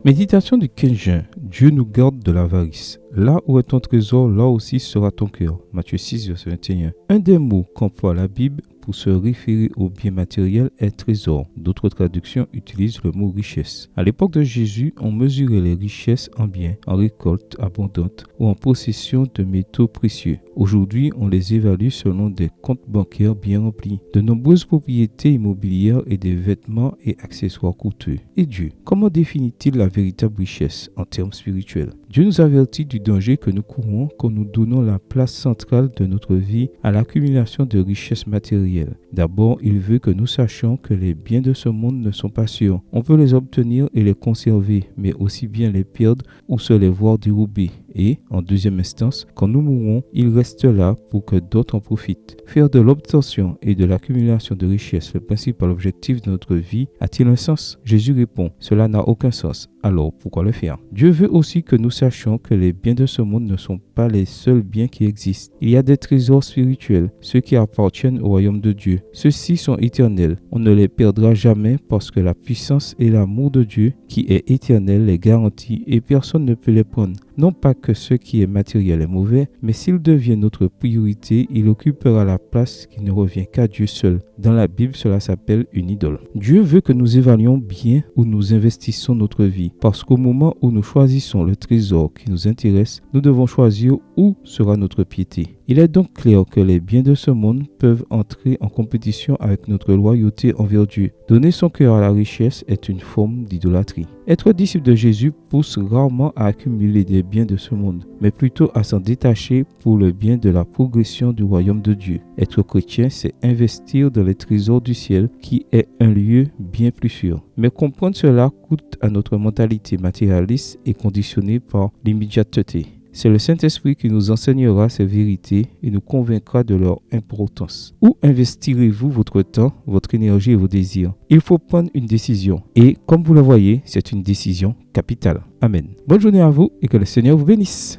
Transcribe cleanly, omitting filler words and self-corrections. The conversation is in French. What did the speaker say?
Méditation du 15 juin. Dieu nous garde de l'avarice. Là où est ton trésor, là aussi sera ton cœur. Matthieu 6, verset 21. Un des mots qu'emploie la Bible pour se référer aux biens matériels est trésor. D'autres traductions utilisent le mot richesse. À l'époque de Jésus, on mesurait les richesses en biens, en récoltes abondantes ou en possession de métaux précieux. Aujourd'hui, on les évalue selon des comptes bancaires bien remplis, de nombreuses propriétés immobilières et des vêtements et accessoires coûteux. Et Dieu, comment définit-il la véritable richesse en termes spirituels? Dieu nous avertit du danger que nous courons quand nous donnons la place centrale de notre vie à l'accumulation de richesses matérielles. D'abord, il veut que nous sachions que les biens de ce monde ne sont pas sûrs. On peut les obtenir et les conserver, mais aussi bien les perdre ou se les voir dérober. Et, en deuxième instance, quand nous mourrons, il reste là pour que d'autres en profitent. Faire de l'obtention et de l'accumulation de richesses le principal objectif de notre vie a-t-il un sens? Jésus répond, cela n'a aucun sens. Alors, pourquoi le faire? Dieu veut aussi que nous sachions que les biens de ce monde ne sont pas les seuls biens qui existent. Il y a des trésors spirituels, ceux qui appartiennent au royaume de Dieu. Ceux-ci sont éternels. On ne les perdra jamais parce que la puissance et l'amour de Dieu, qui est éternel, les garantit et personne ne peut les prendre. Non pas que ce qui est matériel est mauvais, mais s'il devient notre priorité, il occupera la place qui ne revient qu'à Dieu seul. Dans la Bible, cela s'appelle une idole. Dieu veut que nous évaluions bien où nous investissons notre vie, parce qu'au moment où nous choisissons le trésor qui nous intéresse, nous devons choisir où sera notre piété. Il est donc clair que les biens de ce monde peuvent entrer en compétition avec notre loyauté envers Dieu. Donner son cœur à la richesse est une forme d'idolâtrie. Être disciple de Jésus pousse rarement à accumuler des biens de ce monde, mais plutôt à s'en détacher pour le bien de la progression du royaume de Dieu. Être chrétien, c'est investir dans les trésors du ciel, qui est un lieu bien plus sûr. Mais comprendre cela coûte à notre mentalité matérialiste et conditionnée par l'immédiateté. C'est le Saint-Esprit qui nous enseignera ces vérités et nous convaincra de leur importance. Où investirez-vous votre temps, votre énergie et vos désirs? Il faut prendre une décision. Et comme vous le voyez, c'est une décision capitale. Amen. Bonne journée à vous et que le Seigneur vous bénisse.